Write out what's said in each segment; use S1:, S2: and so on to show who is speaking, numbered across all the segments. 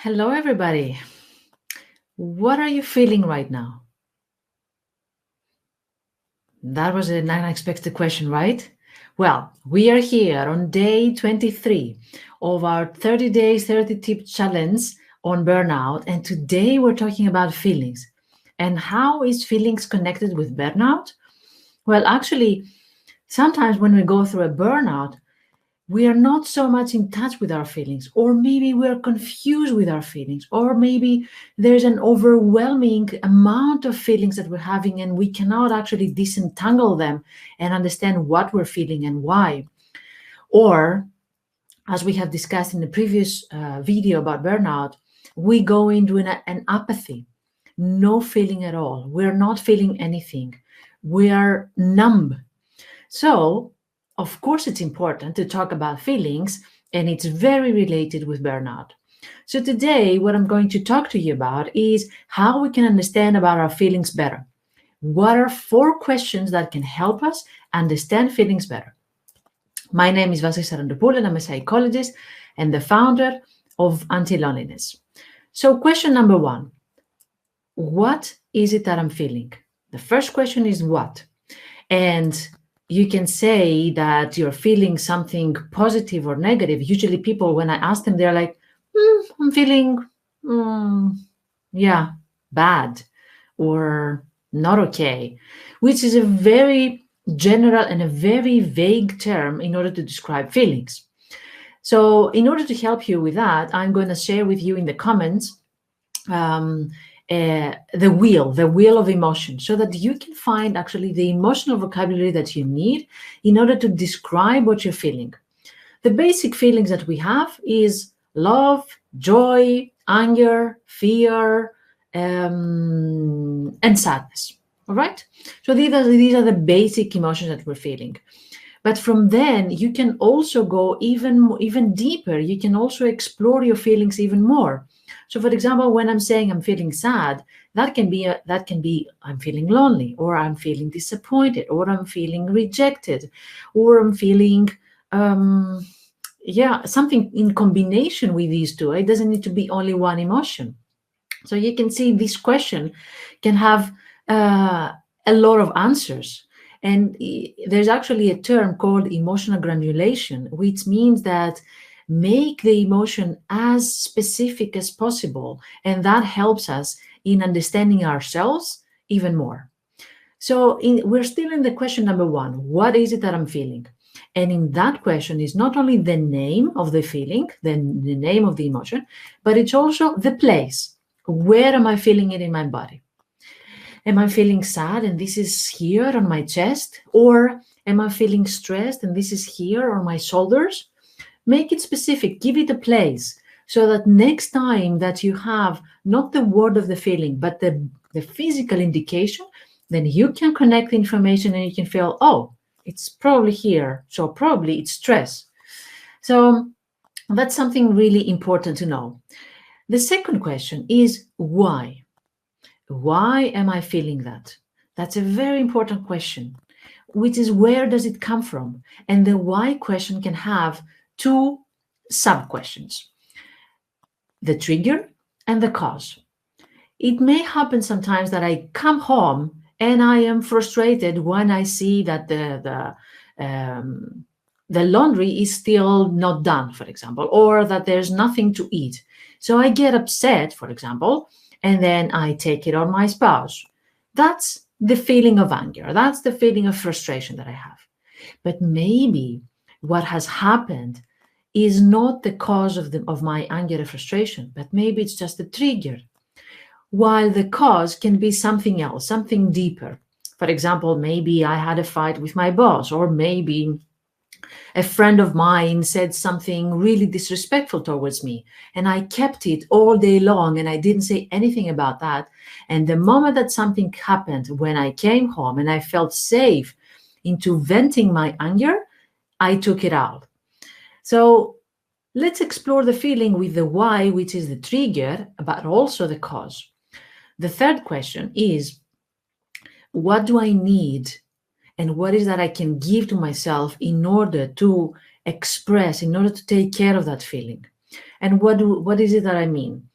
S1: Hello, everybody. What are you feeling right now? That was an unexpected question, right? Well, we are here on day 23 of our 30 days, 30 tip challenge on burnout. And today we're talking about feelings. And how is feelings connected with burnout? Well, actually, sometimes when we go through a burnout, we are not so much in touch with our feelings, or maybe we're confused with our feelings, or maybe there's an overwhelming amount of feelings that we're having and we cannot actually disentangle them and understand what we're feeling and why. Or, as we have discussed in the previous video about burnout, we go into an apathy, no feeling at all. We're not feeling anything. We are numb. So, of course, it's important to talk about feelings, and it's very related with burnout. So, today, what I'm going to talk to you about is how we can understand about our feelings better. What are 4 questions that can help us understand feelings better? My name is Vasi Sarandopoulou, and I'm a psychologist and the founder of Anti-Loneliness. So, question number 1, what is it that I'm feeling? The first question is what? And you can say that you're feeling something positive or negative. Usually people, when I ask them, they're like, I'm feeling, bad or not okay, which is a very general and a very vague term in order to describe feelings. So in order to help you with that, I'm going to share with you in the comments the wheel of emotion, so that you can find actually the emotional vocabulary that you need in order to describe what you're feeling. The basic feelings that we have is love, joy, anger, fear, and sadness. All right. So these are the basic emotions that we're feeling. But from then you can also go even deeper. You can also explore your feelings even more. So, for example, when I'm saying I'm feeling sad, that can be I'm feeling lonely, or I'm feeling disappointed, or I'm feeling rejected, or I'm feeling something in combination with these two. It doesn't need to be only one emotion. So you can see this question can have a lot of answers. And there's actually a term called emotional granulation, which means that make the emotion as specific as possible. And that helps us in understanding ourselves even more. So we're still in the question number 1, what is it that I'm feeling? And in that question is not only the name of the feeling, the name of the emotion, but it's also the place. Where am I feeling it in my body? Am I feeling sad and this is here on my chest? Or am I feeling stressed and this is here on my shoulders? Make it specific, give it a place, so that next time that you have not the word of the feeling, but the physical indication, then you can connect the information and you can feel, oh, it's probably here. So probably it's stress. So that's something really important to know. The second question is why? Why am I feeling that? That's a very important question, which is where does it come from? And the why question can have 2 sub-questions: the trigger and the cause. It may happen sometimes that I come home and I am frustrated when I see that the laundry is still not done, for example, or that there's nothing to eat. So I get upset, for example, and then I take it on my spouse. That's the feeling of anger. That's the feeling of frustration that I have. But maybe what has happened is not the cause of my anger and frustration, but maybe it's just a trigger, while the cause can be something else, something deeper. For example, maybe I had a fight with my boss, or maybe a friend of mine said something really disrespectful towards me, and I kept it all day long and I didn't say anything about that. And the moment that something happened, when I came home and I felt safe into venting my anger, I took it out. So let's explore the feeling with the why, which is the trigger, but also the cause. The third question is, what do I need? And what is that I can give to myself in order to express, in order to take care of that feeling? And what is it that I mean?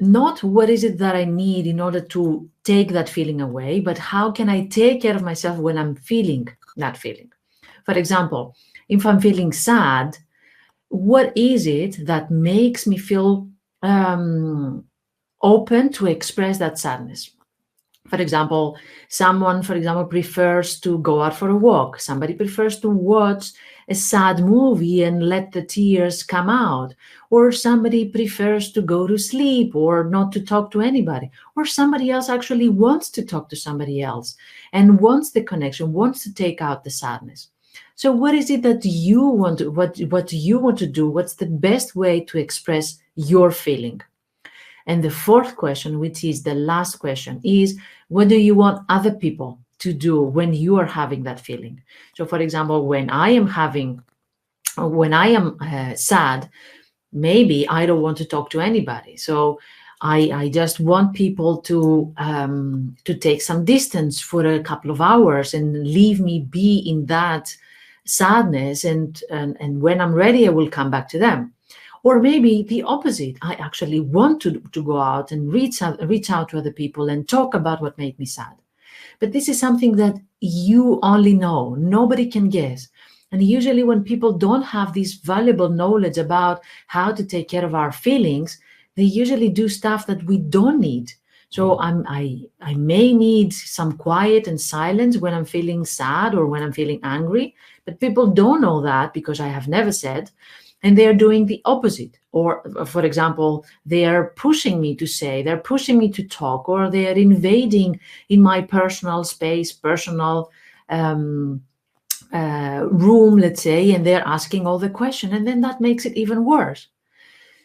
S1: not what is it that I need in order to take that feeling away, but how can I take care of myself when I'm feeling that feeling? For example, if I'm feeling sad, what is it that makes me feel open to express that sadness? For example, someone, prefers to go out for a walk. Somebody prefers to watch a sad movie and let the tears come out. Or somebody prefers to go to sleep or not to talk to anybody. Or somebody else actually wants to talk to somebody else and wants the connection, wants to take out the sadness. So what is it that you want to, what do you want to do? What's the best way to express your feeling? And the fourth question, which is the last question, is what do you want other people to do when you are having that feeling? So, for example, when I am sad, maybe I don't want to talk to anybody. So I just want people to take some distance for a couple of hours and leave me be in that sadness. And when I'm ready, I will come back to them. Or maybe the opposite. I actually want to go out and reach out to other people and talk about what made me sad. But this is something that you only know. Nobody can guess. And usually when people don't have this valuable knowledge about how to take care of our feelings, they usually do stuff that we don't need. So I may need some quiet and silence when I'm feeling sad or when I'm feeling angry, but people don't know that because I have never said. And they're doing the opposite. Or, for example, they are pushing me to say, they're pushing me to talk, or they're invading in my personal space, personal room, let's say, and they're asking all the questions. And then that makes it even worse.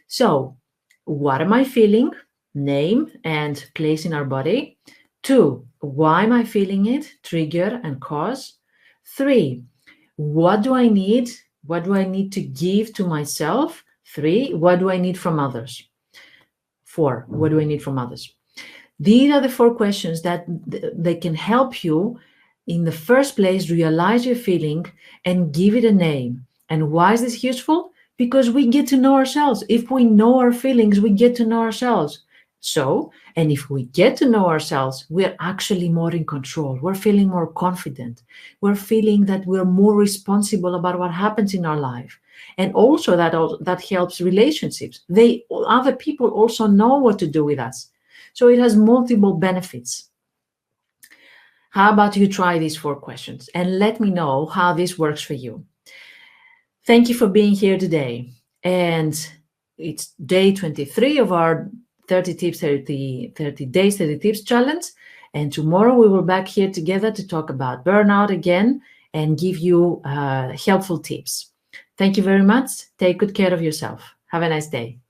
S1: So, what am I feeling? Name and place in our body. 2, why am I feeling it? Trigger and cause. 3, what do I need? What do I need to give to myself? 3, what do I need from others? 4, what do I need from others? These are the 4 questions that they can help you in the first place realize your feeling and give it a name. And why is this useful? Because we get to know ourselves. If we know our feelings, we get to know ourselves. So, and if we get to know ourselves, we're actually more in control. We're feeling more confident. We're feeling that we're more responsible about what happens in our life. And also that helps relationships. Other people also know what to do with us. So it has multiple benefits. How about you try these 4 questions and let me know how this works for you. Thank you for being here today. And it's day 23 of our 30 days, 30 tips challenge. And tomorrow we will be back here together to talk about burnout again and give you helpful tips. Thank you very much. Take good care of yourself. Have a nice day.